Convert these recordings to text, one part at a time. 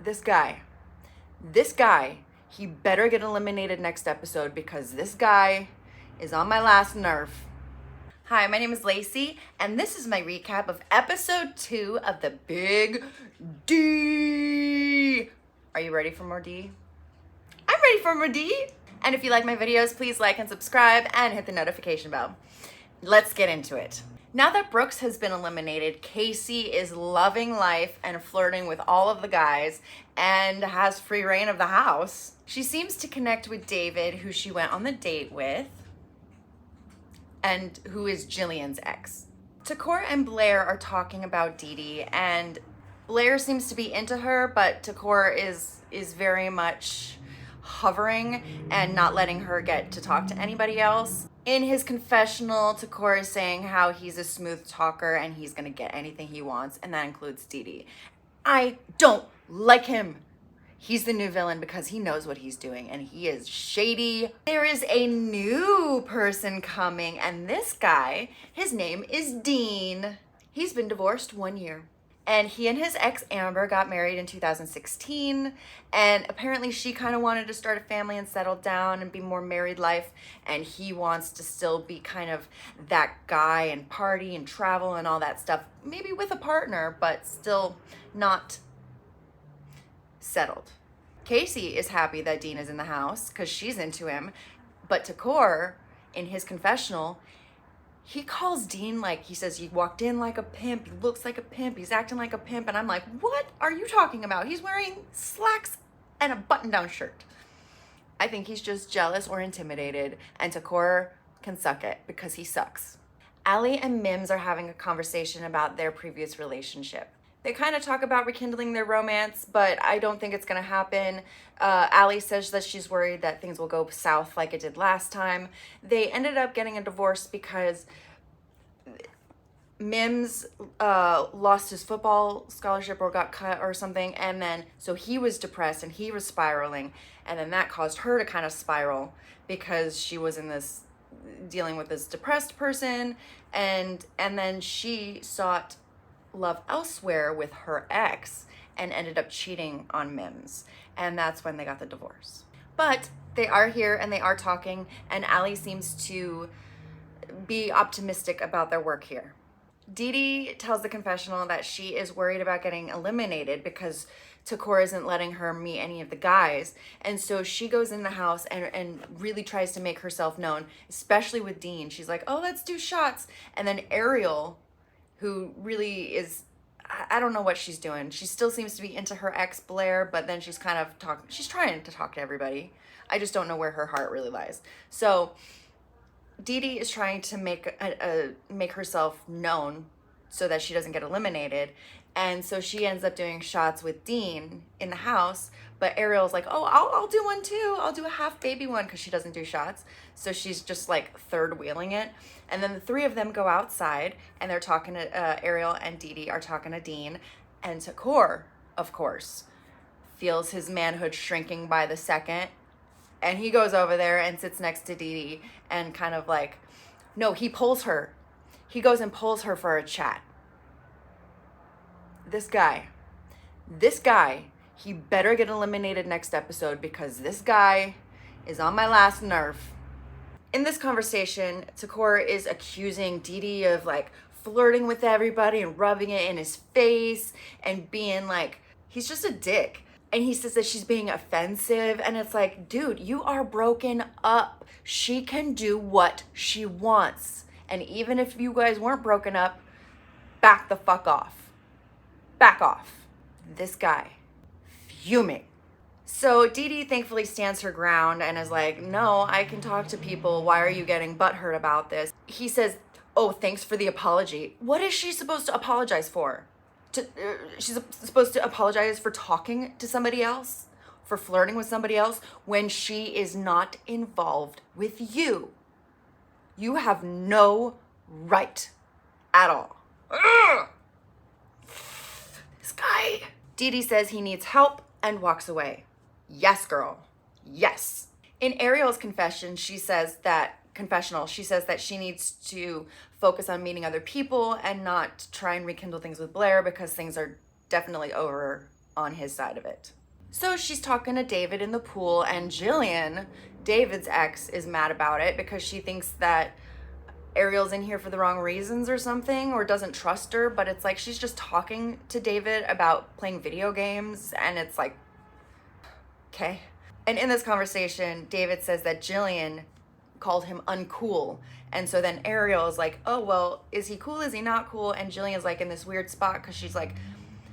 this guy, he better get eliminated next episode because this guy is on my last nerve. Hi, my name is Lacey, and this is my recap of episode 2 of the Big D. Are you ready for more D? I'm ready for more D. And if you like my videos, please like and subscribe and hit the notification bell. Let's get into it. Now that Brooks has been eliminated, Casey is loving life and flirting with all of the guys and has free reign of the house. She seems to connect with David, who she went on the date with, and who is Jillian's ex. Takor and Blair are talking about Dee Dee, and Blair seems to be into her, but Takor is very much hovering and not letting her get to talk to anybody else. In his confessional, Takor is saying how he's a smooth talker and he's gonna get anything he wants, and that includes Dee Dee. I don't like him. He's the new villain because he knows what he's doing and he is shady. There is a new person coming, and this guy, his name is Dean. He's been divorced 1 year. And he and his ex Amber got married in 2016, and apparently she kind of wanted to start a family and settle down and be more married life, and he wants to still be kind of that guy and party and travel and all that stuff, maybe with a partner, but still not settled. Casey is happy that Dean is in the house because she's into him, but Takor, in his confessional, he calls Dean, like, he says he walked in like a pimp, he looks like a pimp, he's acting like a pimp, and I'm like, what are you talking about? He's wearing slacks and a button-down shirt. I think he's just jealous or intimidated, and Takor can suck it because he sucks. Allie and Mims are having a conversation about their previous relationship. They kind of talk about rekindling their romance, but I don't think it's going to happen. Allie says that she's worried that things will go south like it did last time. They ended up getting a divorce because Mims lost his football scholarship or got cut or something, and then so he was depressed and he was spiraling, and then that caused her to kind of spiral because she was in this dealing with this depressed person, and then she sought love elsewhere with her ex and ended up cheating on Mims, and that's when they got the divorce. But they are here and they are talking, and Allie seems to be optimistic about their work here. Dee Dee tells the confessional that she is worried about getting eliminated because Takor isn't letting her meet any of the guys, and so she goes in the house and really tries to make herself known, especially with Dean. She's like, oh, let's do shots. And then Ariel, who really is, I don't know what she's doing. She still seems to be into her ex Blair, but then she's kind of she's trying to talk to everybody. I just don't know where her heart really lies. So Dee Dee is trying to make herself known so that she doesn't get eliminated. And so she ends up doing shots with Dean in the house, but Ariel's like, oh, I'll do one too. I'll do a half baby one because she doesn't do shots. So she's just like third wheeling it. And then the three of them go outside and they're talking to, Ariel and Dee Dee are talking to Dean. And Takor, of course, feels his manhood shrinking by the second. And he goes over there and sits next to Dee Dee and kind of like, no, he pulls her. He goes and pulls her for a chat. This guy, he better get eliminated next episode because this guy is on my last nerve. In this conversation, Takor is accusing Dee Dee of like flirting with everybody and rubbing it in his face and being like, he's just a dick. And he says that she's being offensive, and it's like, dude, you are broken up. She can do what she wants. And even if you guys weren't broken up, back the fuck off. Back off. This guy, fuming. So Dee Dee thankfully stands her ground and is like, no, I can talk to people. Why are you getting butthurt about this? He says, oh, thanks for the apology. What is she supposed to apologize for? She's supposed to apologize for talking to somebody else, for flirting with somebody else, when she is not involved with you. You have no right at all. Ugh. This guy. Dee Dee says he needs help and walks away. Yes, girl. Yes. In Ariel's confession, she says that she needs to focus on meeting other people and not try and rekindle things with Blair because things are definitely over on his side of it. So she's talking to David in the pool, and Jillian, David's ex, is mad about it because she thinks that Ariel's in here for the wrong reasons or something, or doesn't trust her, but it's like she's just talking to David about playing video games, and it's like, okay. And in this conversation, David says that Jillian called him uncool. And so then Ariel is like, oh, well, is he cool? Is he not cool? And Jillian's like in this weird spot because she's like,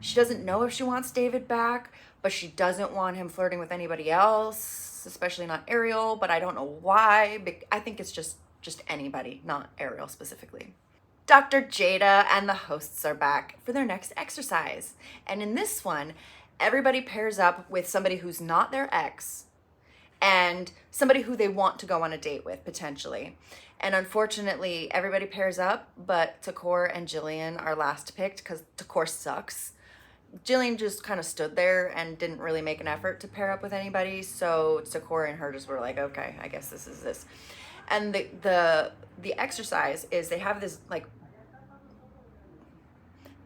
she doesn't know if she wants David back, but she doesn't want him flirting with anybody else, especially not Ariel, but I don't know why. I think it's just anybody, not Ariel specifically. Dr. Jada and the hosts are back for their next exercise. And in this one, everybody pairs up with somebody who's not their ex and somebody who they want to go on a date with, potentially. And unfortunately, everybody pairs up, but Takor and Jillian are last picked because Takor sucks. Jillian just kind of stood there and didn't really make an effort to pair up with anybody. So Takor and her just were like, okay, I guess this is this. And the exercise is they have this like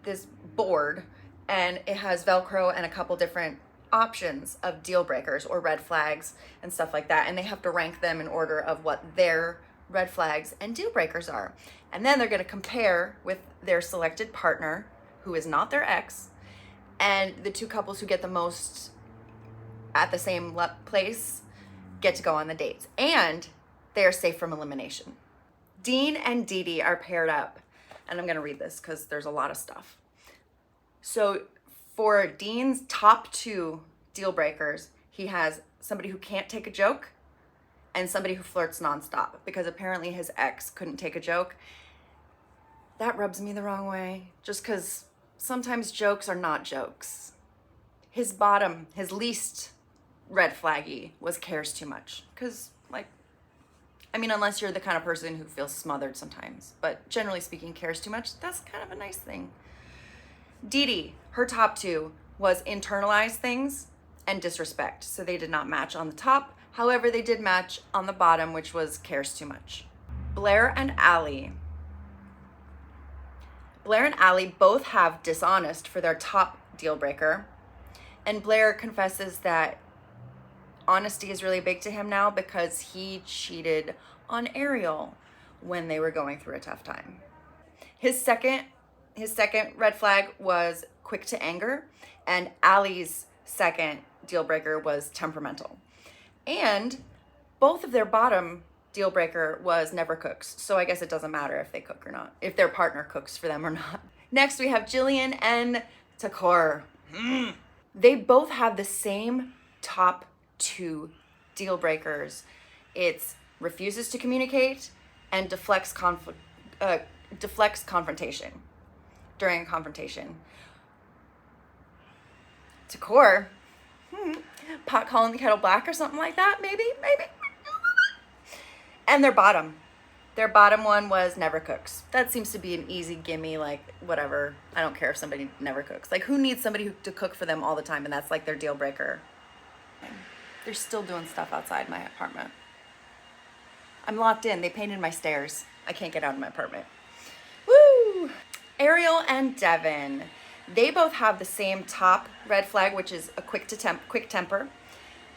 this board, and it has Velcro and a couple different options of deal breakers or red flags and stuff like that. And they have to rank them in order of what their red flags and deal breakers are. And then they're going to compare with their selected partner, who is not their ex, and the two couples who get the most at the same place get to go on the dates. And they are safe from elimination. Dean and Dee Dee are paired up. And I'm going to read this because there's a lot of stuff. So for Dean's top two deal breakers, he has somebody who can't take a joke and somebody who flirts nonstop, because apparently his ex couldn't take a joke. That rubs me the wrong way, just because sometimes jokes are not jokes. His least red flaggy was cares too much. Because, unless you're the kind of person who feels smothered sometimes, but generally speaking, cares too much, that's kind of a nice thing. Dee Dee, her top two was internalize things and disrespect. So they did not match on the top. However, they did match on the bottom, which was cares too much. Blair and Allie both have dishonest for their top deal breaker. And Blair confesses that honesty is really big to him now because he cheated on Ariel when they were going through a tough time. His second red flag was quick to anger, and Allie's second deal breaker was temperamental. And both of their bottom deal breaker was never cooks. So I guess it doesn't matter if they cook or not, if their partner cooks for them or not. Next, we have Jillian and Takor. They both have the same top two deal breakers. It's refuses to communicate and deflects confrontation during a confrontation. Takor, pot calling the kettle black or something like that, maybe. And their bottom one was never cooks. That seems to be an easy gimme, like whatever. I don't care if somebody never cooks. Like, who needs somebody to cook for them all the time, and that's like their deal breaker. They're still doing stuff outside my apartment. I'm locked in. They painted my stairs. I can't get out of my apartment. Woo! Ariel and Devin. They both have the same top red flag, which is a quick temper.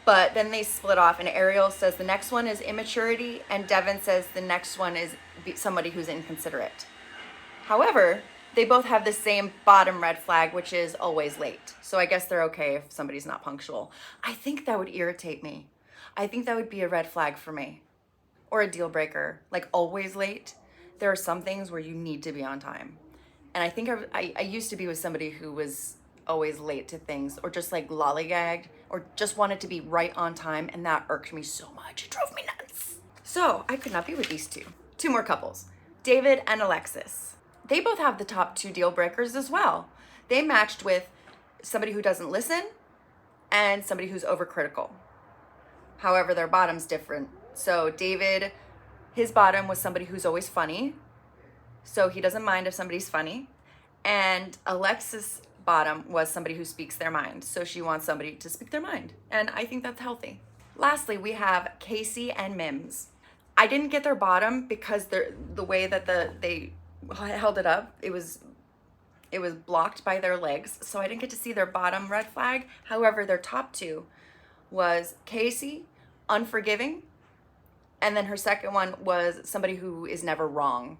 But then they split off, and Ariel says the next one is immaturity, and Devin says the next one is somebody who's inconsiderate. However, they both have the same bottom red flag, which is always late. So I guess they're okay if somebody's not punctual. I think that would irritate me. I think that would be a red flag for me. Or a deal breaker, like always late. There are some things where you need to be on time. And I think I used to be with somebody who was always late to things, or just like lollygagged, or just wanted to be right on time, and that irked me so much. It drove me nuts. So I could not be with these two. Two more couples, David and Alexis. They both have the top two deal breakers as well. They matched with somebody who doesn't listen and somebody who's overcritical. However, their bottom's different. So David, his bottom was somebody who's always funny. So he doesn't mind if somebody's funny. And Alexis' bottom was somebody who speaks their mind. So she wants somebody to speak their mind. And I think that's healthy. Lastly, we have Casey and Mims. I didn't get their bottom because the way that they held it up, it was It was blocked by their legs, so I didn't get to see their bottom red flag. However, their top two was Casey, unforgiving, and then her second one was somebody who is never wrong.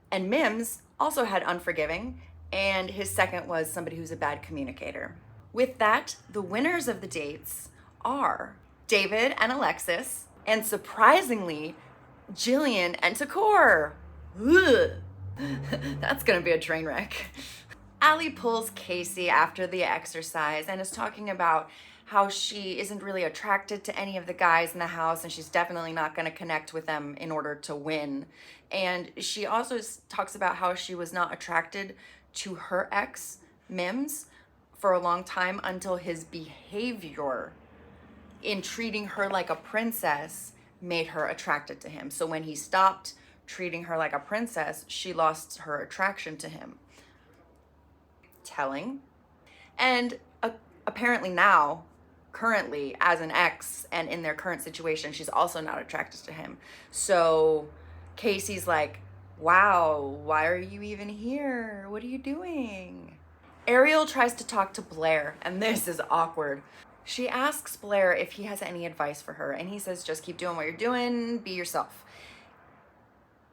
And Mims also had unforgiving, and his second was somebody who's a bad communicator. With that, the winners of the dates are David and Alexis, and surprisingly, Jillian and Takor. Ugh. That's gonna be a train wreck. Allie pulls Casey after the exercise and is talking about how she isn't really attracted to any of the guys in the house, and she's definitely not going to connect with them in order to win. And she also talks about how she was not attracted to her ex, Mims, for a long time until his behavior in treating her like a princess made her attracted to him. So when he stopped treating her like a princess, she lost her attraction to him. Telling. And apparently now, currently, as an ex and in their current situation, she's also not attracted to him. So Casey's like, wow, why are you even here? What are you doing? Ariel tries to talk to Blair, and this is awkward. She asks Blair if he has any advice for her, and he says, just keep doing what you're doing, be yourself.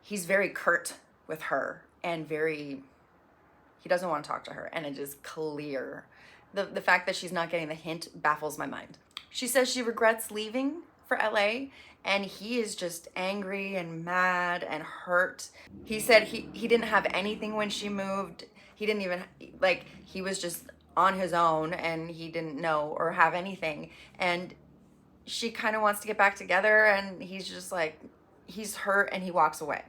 He's very curt with her and he doesn't want to talk to her, and it is clear. The fact that she's not getting the hint baffles my mind. She says she regrets leaving for LA, and he is just angry and mad and hurt. He said he didn't have anything when she moved. He didn't even, he was just on his own, and he didn't know or have anything. And she kind of wants to get back together, and he's just like, he's hurt, and he walks away.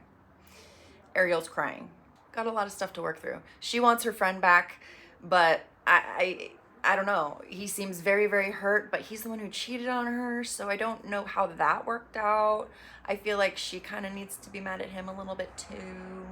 Ariel's crying. Got a lot of stuff to work through. She wants her friend back, but I don't know. He seems very, very hurt, but he's the one who cheated on her, so I don't know how that worked out. I feel like she kind of needs to be mad at him a little bit too.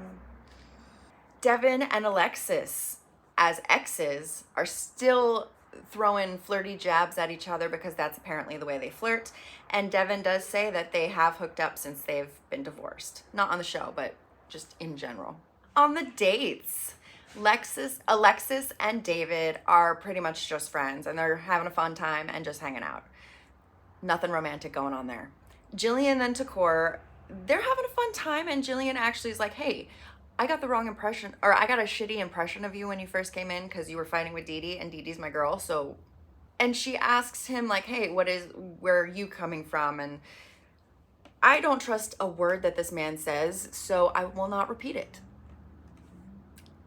Devin and Alexis, as exes, are still throwing flirty jabs at each other because that's apparently the way they flirt. And Devin does say that they have hooked up since they've been divorced. Not on the show, but just in general. On the dates, Alexis and David are pretty much just friends, and they're having a fun time and just hanging out. Nothing romantic going on there. Jillian and Takor, they're having a fun time, and Jillian actually is like, hey, I got the wrong impression, or I got a shitty impression of you when you first came in because you were fighting with Dee Dee, and Dee Dee's my girl, so... And she asks him, like, hey, where are you coming from? And I don't trust a word that this man says, so I will not repeat it.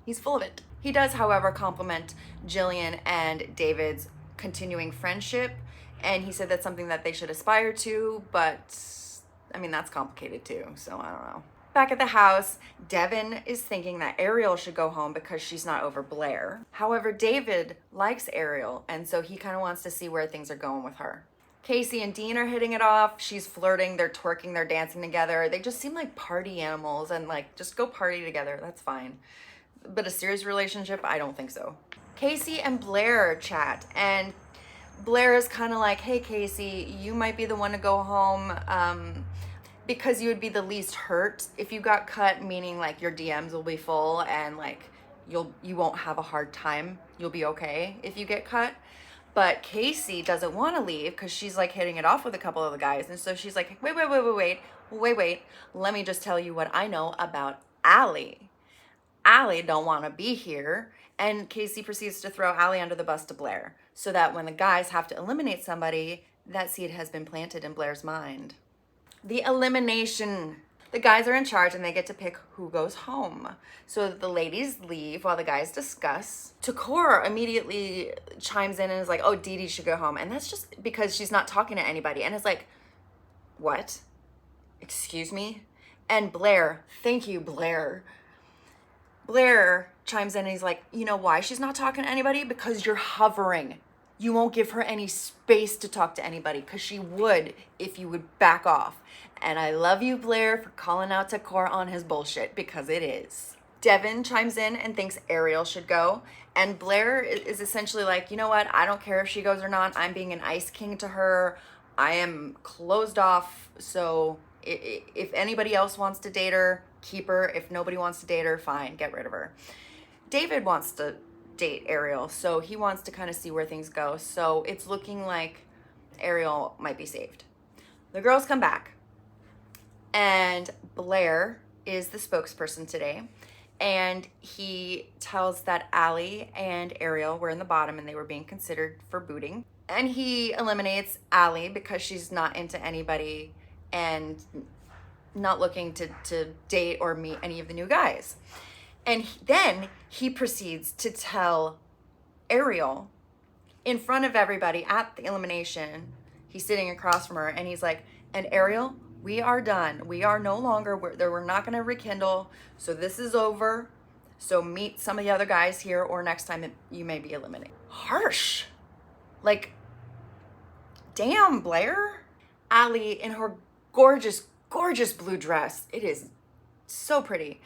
He's full of it. He does, however, compliment Jillian and David's continuing friendship, and he said that's something that they should aspire to, but, I mean, that's complicated too, so I don't know. Back at the house, Devin is thinking that Ariel should go home because she's not over Blair. However, David likes Ariel, and so he kind of wants to see where things are going with her. Casey and Dean are hitting it off. She's flirting, they're twerking, they're dancing together. They just seem like party animals, and like, just go party together, that's fine. But a serious relationship, I don't think so. Casey and Blair chat, and Blair is kind of like, hey Casey, you might be the one to go home because you would be the least hurt if you got cut, meaning like your DMs will be full and like you won't have a hard time. You'll be okay if you get cut. But Casey doesn't want to leave because she's like hitting it off with a couple of the guys, and so she's like, wait, let me just tell you what I know about Allie. Allie don't want to be here, and Casey proceeds to throw Allie under the bus to Blair so that when the guys have to eliminate somebody, that seed has been planted in Blair's mind. The elimination. The guys are in charge and they get to pick who goes home. So the ladies leave while the guys discuss. Takor immediately chimes in and is like, oh, Dee Dee should go home. And that's just because she's not talking to anybody. And it's like, what? Excuse me? And Blair, thank you, Blair. Blair chimes in and he's like, you know why she's not talking to anybody? Because you're hovering. You won't give her any space to talk to anybody because she would if you would back off. And I love you, Blair, for calling out Takor on his bullshit because it is. Devin chimes in and thinks Ariel should go. And Blair is essentially like, you know what? I don't care if she goes or not. I'm being an ice king to her. I am closed off. So if anybody else wants to date her, keep her. If nobody wants to date her, fine, get rid of her. David wants to date Ariel, so he wants to kind of see where things go. So it's looking like Ariel might be saved. The girls come back, and Blair is the spokesperson today, and he tells that Allie and Ariel were in the bottom and they were being considered for booting. And he eliminates Allie because she's not into anybody and not looking to date or meet any of the new guys. And then he proceeds to tell Ariel in front of everybody at the elimination, he's sitting across from her, and he's like, and Ariel, we are done. We are no longer, we're not going to rekindle. So this is over. So meet some of the other guys here, or next time you may be eliminated. Harsh. Like, damn, Blair. Allie in her gorgeous, gorgeous blue dress. It is so pretty.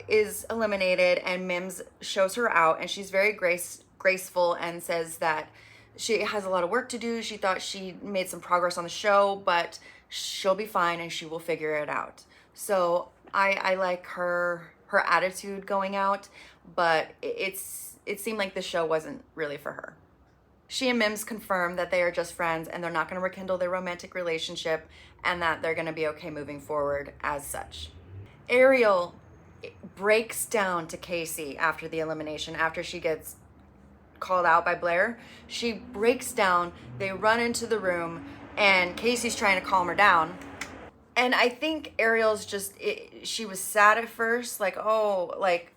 Is eliminated, and Mims shows her out, and she's very graceful and says that she has a lot of work to do. She thought she made some progress on the show, but she'll be fine and she will figure it out. So I like her attitude going out, but it seemed like the show wasn't really for her. She and Mims confirm that they are just friends and they're not going to rekindle their romantic relationship, and that they're going to be okay moving forward as such. Ariel breaks down to Casey after the elimination, after she gets called out by Blair. She breaks down, they run into the room, and Casey's trying to calm her down. And I think Ariel's she was sad at first, like, oh, like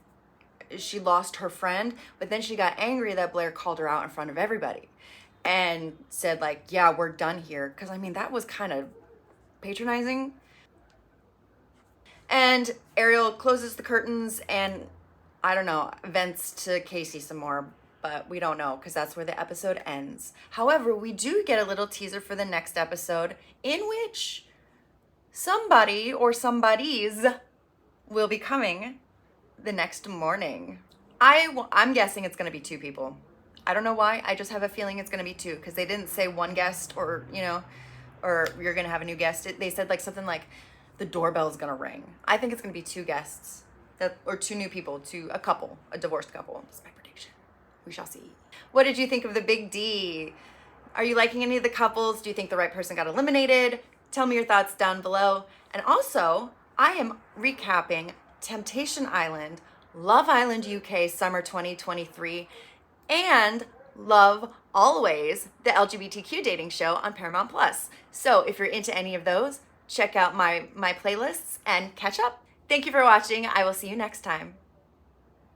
she lost her friend, but then she got angry that Blair called her out in front of everybody and said, like, yeah, we're done here. Because I mean, that was kind of patronizing. And Ariel closes the curtains and, I don't know, vents to Casey some more, but we don't know because that's where the episode ends. However, we do get a little teaser for the next episode in which somebody or somebodies will be coming the next morning. I'm guessing it's going to be 2 people. I don't know why. I just have a feeling it's going to be 2 because they didn't say 1 guest or, or you're going to have a new guest. They said like something like the doorbell's going to ring. I think it's going to be 2 guests or 2 new people, a divorced couple. That's my prediction. We shall see. What did you think of the Big D? Are you liking any of the couples? Do you think the right person got eliminated? Tell me your thoughts down below. And also, I am recapping Temptation Island, Love Island UK Summer 2023, and Love Always, the LGBTQ dating show on Paramount+. So if you're into any of those, check out my playlists and catch up. Thank you for watching. I will see you next time.